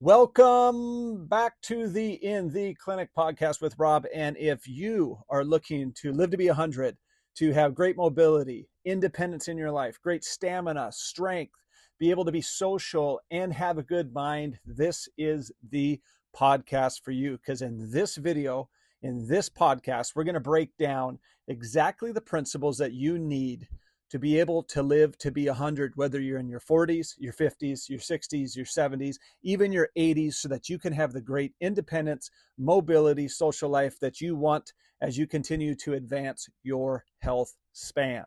Welcome back to the In the Clinic podcast with Rob. And if you are looking to live to be 100, to have great mobility, independence in your life, great stamina, strength, be able to be social, and have a good mind, this is the podcast for you. Because in this video, in this podcast, we're going to break down exactly the principles that you need to be able to live to be 100, whether you're in your 40s, your 50s, your 60s, your 70s, even your 80s, so that you can have the great independence, mobility, social life that you want as you continue to advance your health span.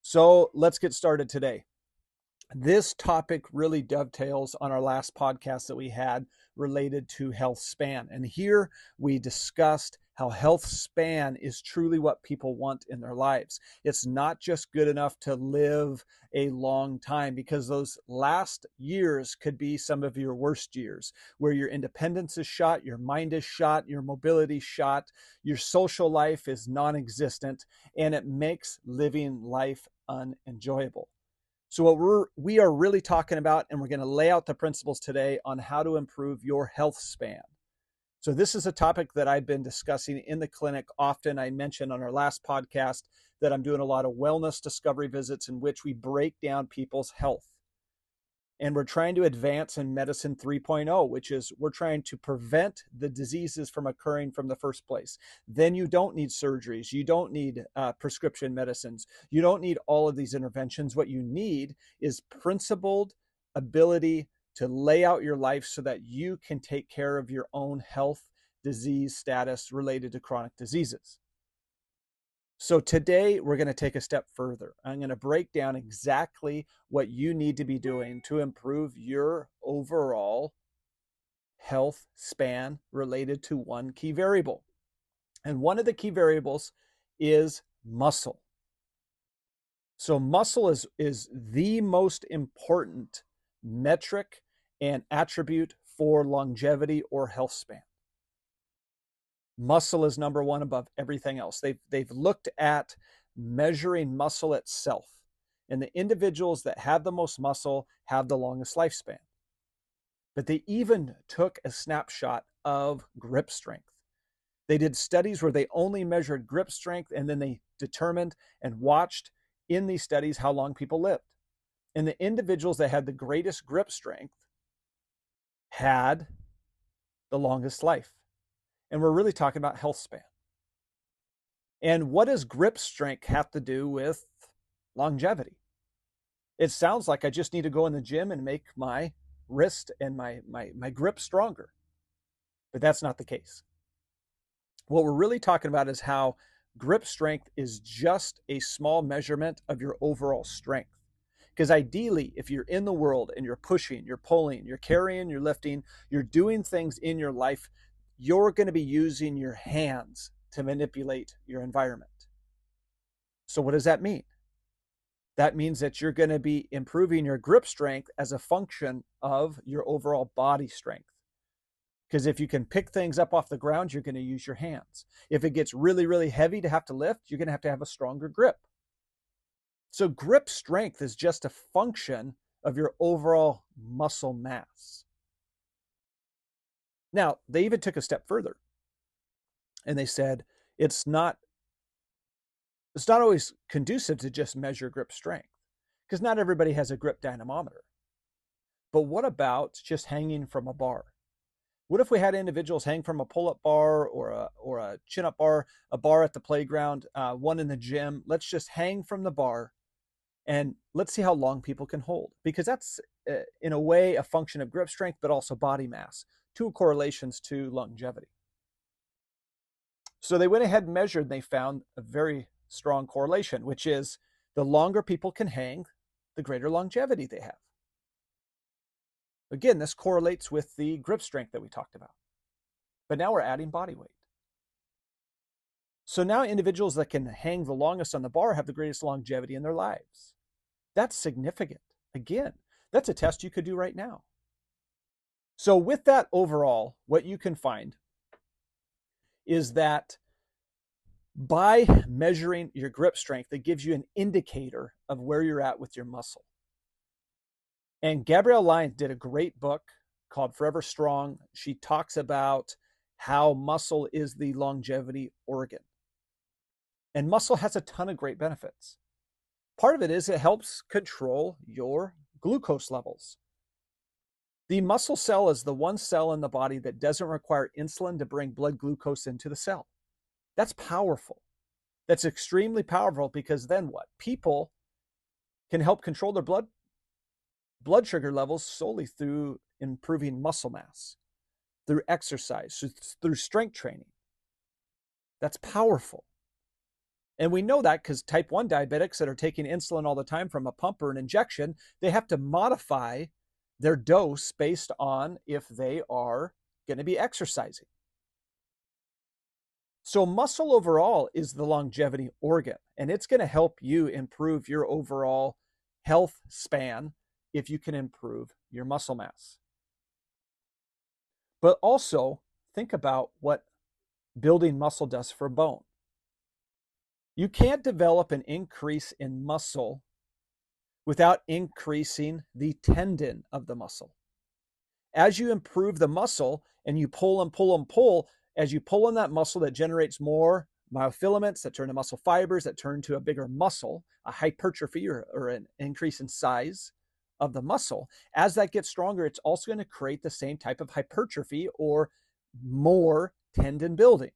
So let's get started today. This topic really dovetails on our last podcast that we had related to health span. And here we discussed how health span is truly what people want in their lives. It's not just good enough to live a long time, because those last years could be some of your worst years, where your independence is shot, your mind is shot, your mobility is shot, your social life is non-existent, and it makes living life unenjoyable. So what we are really talking about, and we're going to lay out the principles today on how to improve your health span. So this is a topic that I've been discussing in the clinic often. I mentioned on our last podcast that I'm doing a lot of wellness discovery visits in which we break down people's health. And we're trying to advance in medicine 3.0, which is we're trying to prevent the diseases from occurring from the first place. Then you don't need surgeries. You don't need prescription medicines. You don't need all of these interventions. What you need is principled ability to lay out your life so that you can take care of your own health, disease status related to chronic diseases. So today we're going to take a step further. I'm going to break down exactly what you need to be doing to improve your overall health span related to one key variable. And one of the key variables is muscle. So muscle is the most important metric and attribute for longevity or health span. Muscle is number one above everything else. They've looked at measuring muscle itself, and the individuals that have the most muscle have the longest lifespan. But they even took a snapshot of grip strength. They did studies where they only measured grip strength, and then they determined and watched in these studies how long people lived. And the individuals that had the greatest grip strength had the longest life. And we're really talking about health span. And what does grip strength have to do with longevity? It sounds like I just need to go in the gym and make my wrist and my grip stronger. But that's not the case. What we're really talking about is how grip strength is just a small measurement of your overall strength. Because ideally, if you're in the world and you're pushing, you're pulling, you're carrying, you're lifting, you're doing things in your life, you're going to be using your hands to manipulate your environment. So what does that mean? That means that you're going to be improving your grip strength as a function of your overall body strength. Because if you can pick things up off the ground, you're going to use your hands. If it gets really, really heavy to have to lift, you're going to have a stronger grip. So grip strength is just a function of your overall muscle mass. Now, they even took a step further, and they said it's not always conducive to just measure grip strength, because not everybody has a grip dynamometer. But what about just hanging from a bar? What if we had individuals hang from a pull-up bar or a chin-up bar, a bar at the playground, one in the gym? Let's just hang from the bar, and let's see how long people can hold, because that's in a way a function of grip strength, but also body mass. Two correlations to longevity. So they went ahead and measured, and they found a very strong correlation, which is the longer people can hang, the greater longevity they have. Again, this correlates with the grip strength that we talked about. But now we're adding body weight. So now individuals that can hang the longest on the bar have the greatest longevity in their lives. That's significant. Again, that's a test you could do right now. So with that overall, what you can find is that by measuring your grip strength, it gives you an indicator of where you're at with your muscle. And Gabrielle Lyon did a great book called Forever Strong. She talks about how muscle is the longevity organ. And muscle has a ton of great benefits. Part of it is it helps control your glucose levels. The muscle cell is the one cell in the body that doesn't require insulin to bring blood glucose into the cell. That's powerful. That's extremely powerful, because then what? People can help control their blood sugar levels solely through improving muscle mass, through exercise, through strength training. That's powerful. And we know that because type 1 diabetics that are taking insulin all the time from a pump or an injection, they have to modify their dose based on if they are going to be exercising. So muscle overall is the longevity organ, and it's going to help you improve your overall health span if you can improve your muscle mass. But also think about what building muscle does for bone. You can't develop an increase in muscle without increasing the tendon of the muscle. As you improve the muscle and you pull and pull and pull, as you pull on that muscle, that generates more myofilaments that turn to muscle fibers, that turn to a bigger muscle, a hypertrophy or an increase in size of the muscle. As that gets stronger, it's also going to create the same type of hypertrophy or more tendon building.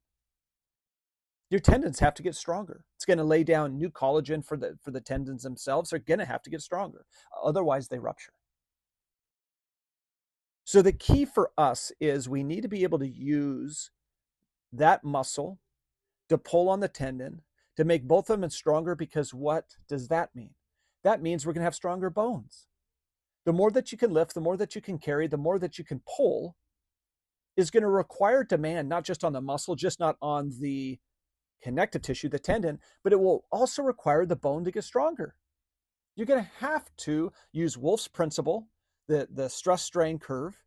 Your tendons have to get stronger. It's going to lay down new collagen for the tendons themselves. They're going to have to get stronger. Otherwise, they rupture. So the key for us is we need to be able to use that muscle to pull on the tendon to make both of them stronger, because what does that mean? That means we're going to have stronger bones. The more that you can lift, the more that you can carry, the more that you can pull is going to require demand, not just on the muscle, just not on the connective tissue, the tendon, but it will also require the bone to get stronger. You're going to have to use Wolff's principle, the stress strain curve,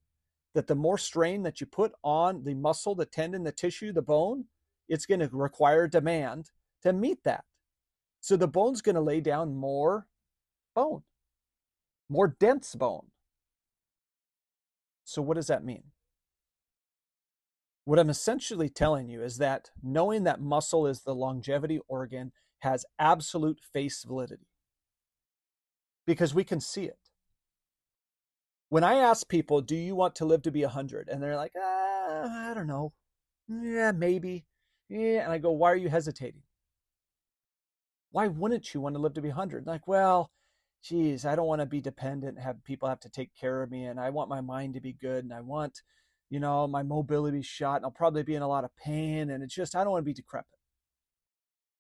that the more strain that you put on the muscle, the tendon, the tissue, the bone, it's going to require demand to meet that. So the bone's going to lay down more bone, more dense bone. So what does that mean? What I'm essentially telling you is that knowing that muscle is the longevity organ has absolute face validity, because we can see it. When I ask people, do you want to live to be 100? And they're like, I don't know. Yeah, maybe. Yeah. And I go, why are you hesitating? Why wouldn't you want to live to be 100? Like, well, geez, I don't want to be dependent and have people have to take care of me. And I want my mind to be good. And I want, my mobility shot. And I'll probably be in a lot of pain. And it's just, I don't want to be decrepit.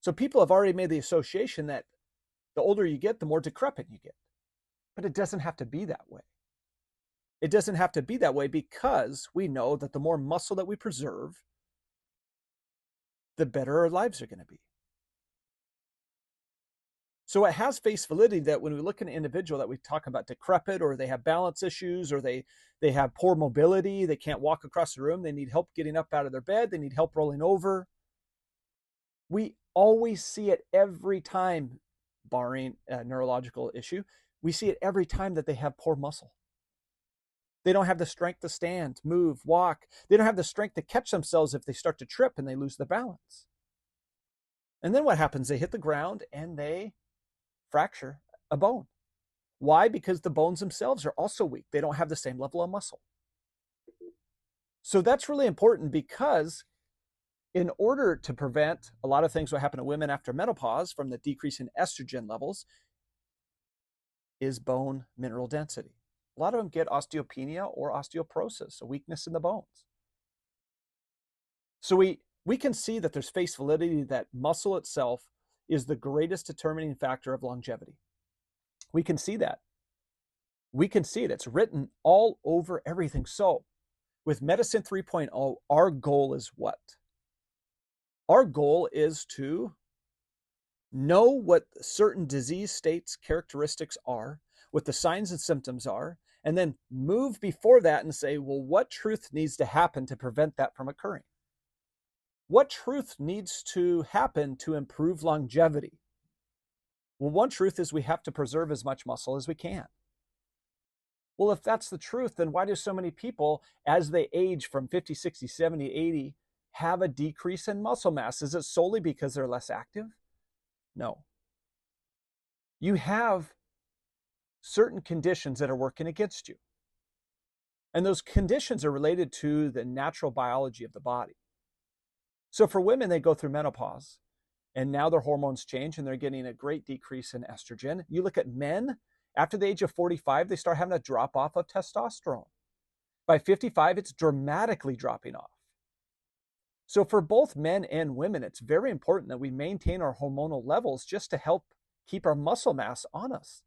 So people have already made the association that the older you get, the more decrepit you get. But it doesn't have to be that way. It doesn't have to be that way, because we know that the more muscle that we preserve, the better our lives are going to be. So it has face validity that when we look at an individual that we talk about decrepit, or they have balance issues, or they have poor mobility, they can't walk across the room, they need help getting up out of their bed, they need help rolling over. We always see it every time, barring a neurological issue, we see it every time that they have poor muscle. They don't have the strength to stand, move, walk. They don't have the strength to catch themselves if they start to trip and they lose the balance. And then what happens? They hit the ground and they fracture a bone. Why? Because the bones themselves are also weak. They don't have the same level of muscle. So that's really important, because in order to prevent a lot of things that happen to women after menopause from the decrease in estrogen levels is bone mineral density. A lot of them get osteopenia or osteoporosis, a weakness in the bones. So we can see that there's face validity that muscle itself is the greatest determining factor of longevity. We can see that. We can see it. It's written all over everything. So with Medicine 3.0, our goal is what? Our goal is to know what certain disease states characteristics are, what the signs and symptoms are, and then move before that and say, well, what truth needs to happen to prevent that from occurring? What truth needs to happen to improve longevity? Well, one truth is we have to preserve as much muscle as we can. Well, if that's the truth, then why do so many people, as they age from 50, 60, 70, 80, have a decrease in muscle mass? Is it solely because they're less active? No. You have certain conditions that are working against you. And those conditions are related to the natural biology of the body. So for women, they go through menopause and now their hormones change and they're getting a great decrease in estrogen. You look at men, after the age of 45, they start having a drop off of testosterone. By 55, it's dramatically dropping off. So for both men and women, it's very important that we maintain our hormonal levels just to help keep our muscle mass on us.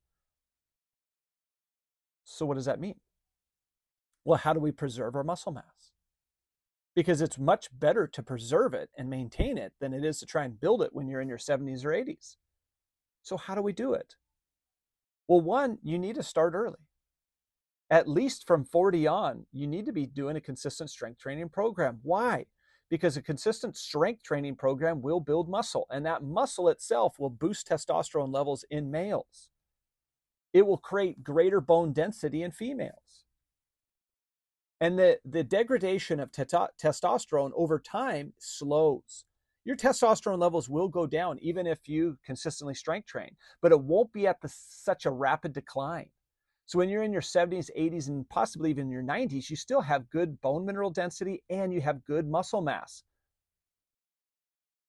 So what does that mean? Well, how do we preserve our muscle mass? Because it's much better to preserve it and maintain it than it is to try and build it when you're in your 70s or 80s. So how do we do it? Well, one, you need to start early. At least from 40 on, you need to be doing a consistent strength training program. Why? Because a consistent strength training program will build muscle, and that muscle itself will boost testosterone levels in males. It will create greater bone density in females. And the degradation of testosterone over time slows. Your testosterone levels will go down even if you consistently strength train, but it won't be at such a rapid decline. So when you're in your 70s, 80s, and possibly even your 90s, you still have good bone mineral density and you have good muscle mass.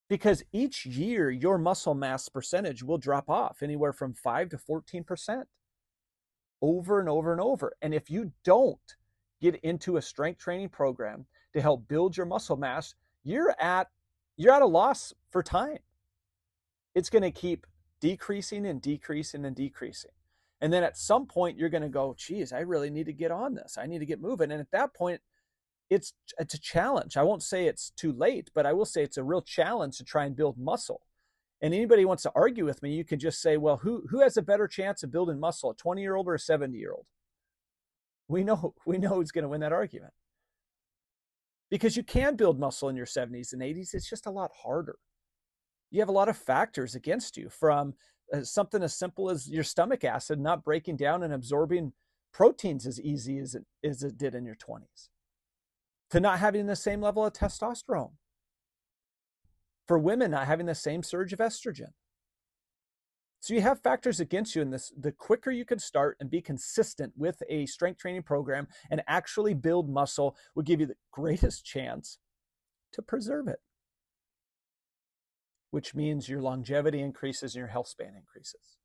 Because each year, your muscle mass percentage will drop off anywhere from 5 to 14% over and over and over. And if you don't get into a strength training program to help build your muscle mass, you're at a loss for time. It's going to keep decreasing and decreasing and decreasing. And then at some point you're going to go, geez, I really need to get on this. I need to get moving. And at that point, it's a challenge. I won't say it's too late, but I will say it's a real challenge to try and build muscle. And anybody who wants to argue with me, you can just say, well, who has a better chance of building muscle, a 20-year-old or a 70-year-old? We know who's going to win that argument. Because you can build muscle in your 70s and 80s. It's just a lot harder. You have a lot of factors against you, from something as simple as your stomach acid not breaking down and absorbing proteins as easy as it did in your 20s, to not having the same level of testosterone. For women, not having the same surge of estrogen. So you have factors against you in this. The quicker you can start and be consistent with a strength training program and actually build muscle will give you the greatest chance to preserve it, which means your longevity increases and your health span increases.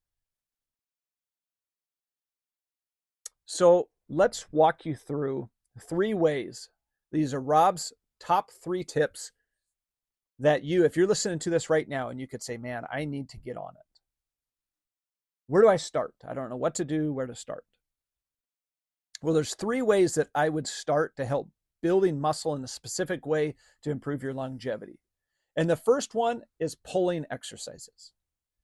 So let's walk you through 3 ways. These are Rob's top 3 tips that if you're listening to this right now and you could say, man, I need to get on it. Where do I start? I don't know what to do, where to start. Well, there's 3 ways that I would start to help building muscle in a specific way to improve your longevity. And the first one is pulling exercises.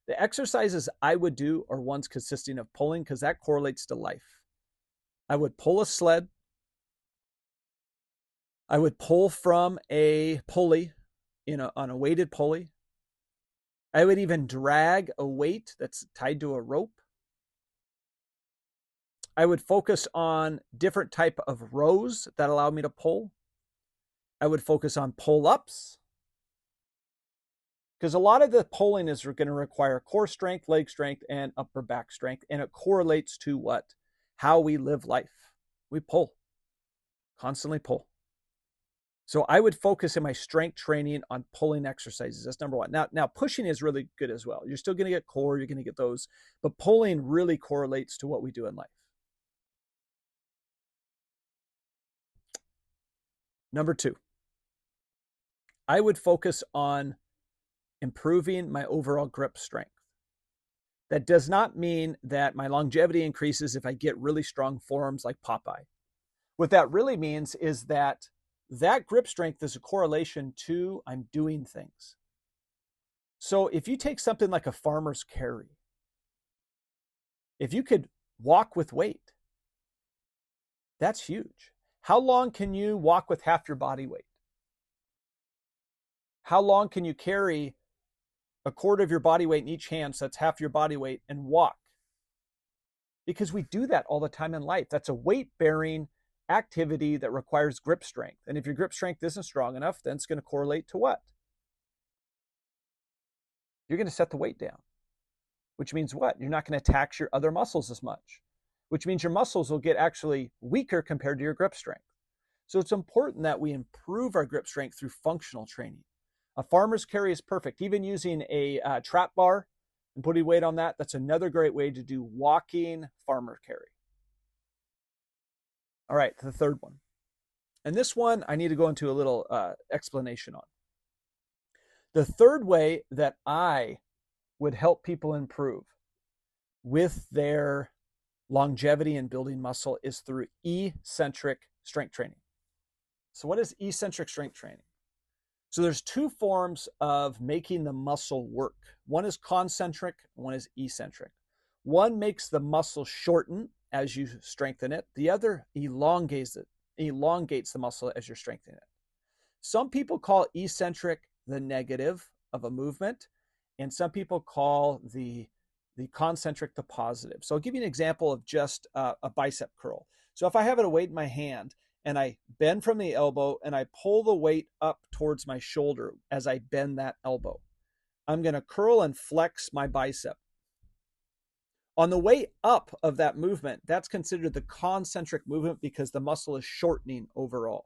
The exercises I would do are ones consisting of pulling, because that correlates to life. I would pull a sled. I would pull from a pulley on a weighted pulley. I would even drag a weight that's tied to a rope. I would focus on different type of rows that allow me to pull. I would focus on pull-ups, because a lot of the pulling is going to require core strength, leg strength, and upper back strength, and it correlates to what? How we live life. We pull, constantly pull. So I would focus in my strength training on pulling exercises. That's number one. Now pushing is really good as well. You're still going to get core, you're going to get those, but pulling really correlates to what we do in life. Number 2, I would focus on improving my overall grip strength. That does not mean that my longevity increases if I get really strong forearms like Popeye. What that really means is that grip strength is a correlation to I'm doing things. So if you take something like a farmer's carry, if you could walk with weight, that's huge. How long can you walk with half your body weight? How long can you carry a quarter of your body weight in each hand, so that's half your body weight, and walk? because we do that all the time in life. That's a weight-bearing activity that requires grip strength. And if your grip strength isn't strong enough, then it's going to correlate to what? You're going to set the weight down, which means what? You're not going to tax your other muscles as much, which means your muscles will get actually weaker compared to your grip strength. So it's important that we improve our grip strength through functional training. A farmer's carry is perfect. Even using a trap bar and putting weight on that, that's another great way to do walking farmer carry. All right, the third one. And this one I need to go into a little explanation on. The third way that I would help people improve with their longevity and building muscle is through eccentric strength training. So what is eccentric strength training? So there's two forms of making the muscle work. One is concentric, one is eccentric. One makes the muscle shorten as you strengthen it. The other elongates the muscle as you're strengthening it. Some people call eccentric the negative of a movement, and some people call the concentric the positive. So I'll give you an example of just a bicep curl. So if I have a weight in my hand and I bend from the elbow and I pull the weight up towards my shoulder as I bend that elbow, I'm going to curl and flex my bicep. On the way up of that movement, that's considered the concentric movement because the muscle is shortening overall.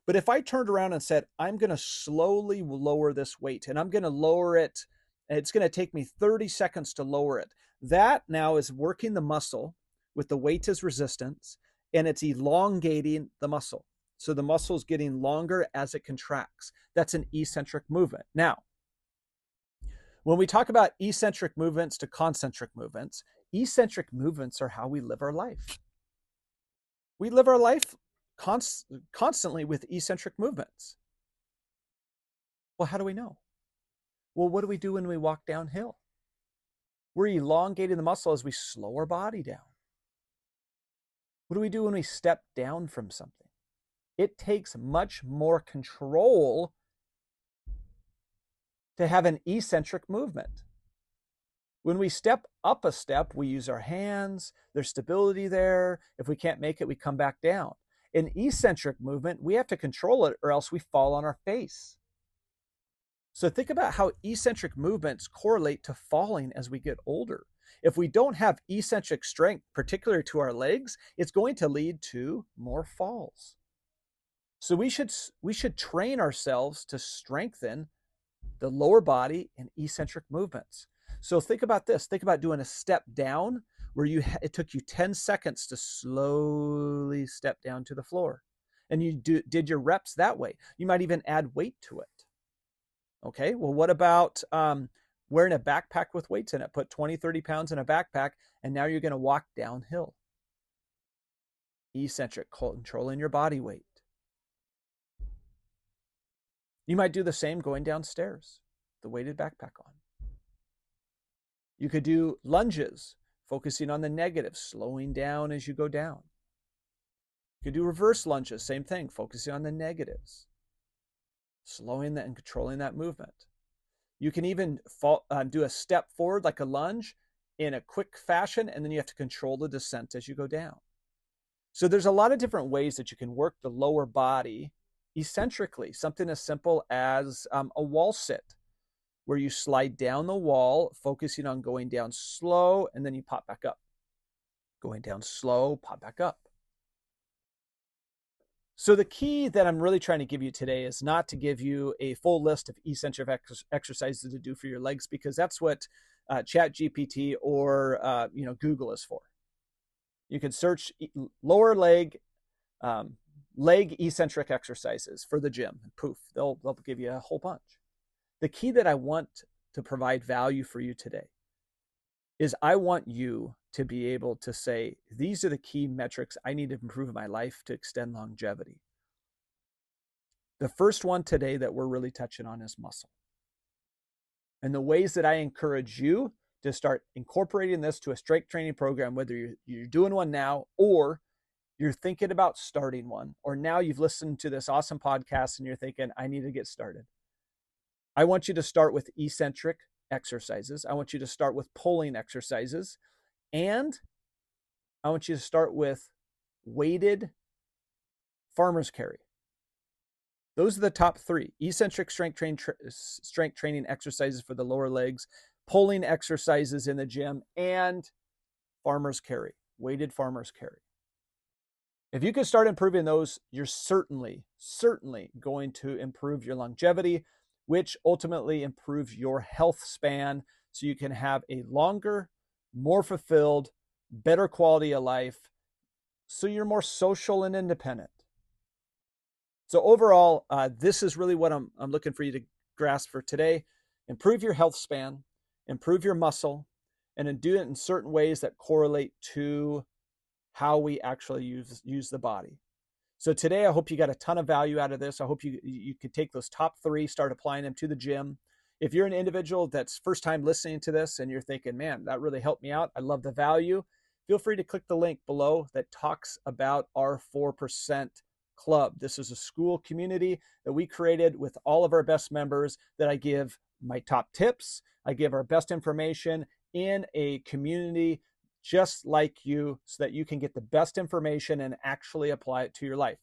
But if I turned around and said, I'm going to slowly lower this weight and I'm going to lower it, and it's going to take me 30 seconds to lower it, that now is working the muscle with the weight as resistance, and it's elongating the muscle. So the muscle is getting longer as it contracts. That's an eccentric movement. Now, when we talk about eccentric movements to concentric movements are how we live our life. We live our life constantly with eccentric movements. Well, how do we know? Well, what do we do when we walk downhill? We're elongating the muscle as we slow our body down. What do we do when we step down from something? It takes much more control to have an eccentric movement. When we step up a step, we use our hands, there's stability there. If we can't make it, we come back down. In eccentric movement, we have to control it or else we fall on our face. So think about how eccentric movements correlate to falling as we get older. If we don't have eccentric strength, particularly to our legs, it's going to lead to more falls. So we should train ourselves to strengthen the lower body in eccentric movements. So think about this. Think about doing a step down where it took you 10 seconds to slowly step down to the floor. And you did your reps that way. You might even add weight to it. Okay, well, what about wearing a backpack with weights in it? Put 20, 30 pounds in a backpack, and now you're going to walk downhill. Eccentric, controlling your body weight. You might do the same going downstairs, the weighted backpack on. You could do lunges, focusing on the negative, slowing down as you go down. You could do reverse lunges, same thing, focusing on the negatives, slowing that and controlling that movement. You can even do a step forward like a lunge in a quick fashion, and then you have to control the descent as you go down. So there's a lot of different ways that you can work the lower body eccentrically. Something as simple as a wall sit, where you slide down the wall, focusing on going down slow, and then you pop back up. Going down slow, pop back up. So the key that I'm really trying to give you today is not to give you a full list of eccentric exercises to do for your legs, because that's what ChatGPT or Google is for. You can search lower leg eccentric exercises for the gym, and poof, they'll give you a whole bunch. The key that I want to provide value for you today is I want you to be able to say, these are the key metrics I need to improve in my life to extend longevity. The first one today that we're really touching on is muscle. And the ways that I encourage you to start incorporating this to a strength training program, whether you're doing one now or you're thinking about starting one, or now you've listened to this awesome podcast and you're thinking, I need to get started. I want you to start with eccentric exercises. I want you to start with pulling exercises. And I want you to start with weighted farmer's carry. Those are the top 3. Eccentric strength training exercises for the lower legs, pulling exercises in the gym, and farmer's carry, weighted farmer's carry. If you can start improving those, you're certainly going to improve your longevity, which ultimately improves your health span so you can have a longer, more fulfilled, better quality of life, so you're more social and independent. So overall, this is really what I'm looking for you to grasp for today. Improve your health span, improve your muscle, and then do it in certain ways that correlate to how we actually use the body. So today, I hope you got a ton of value out of this. I hope you could take those top 3, start applying them to the gym. If you're an individual that's first time listening to this and you're thinking, man, that really helped me out, I love the value, feel free to click the link below that talks about our 4% Club. This is a school community that we created with all of our best members that I give my top tips, I give our best information in a community just like you so that you can get the best information and actually apply it to your life.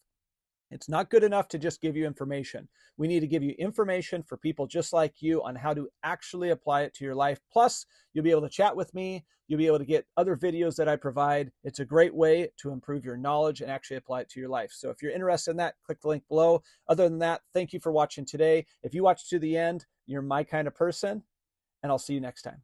It's not good enough to just give you information. We need to give you information for people just like you on how to actually apply it to your life. Plus, you'll be able to chat with me. You'll be able to get other videos that I provide. It's a great way to improve your knowledge and actually apply it to your life. So if you're interested in that, click the link below. Other than that, thank you for watching today. If you watch to the end, you're my kind of person, and I'll see you next time.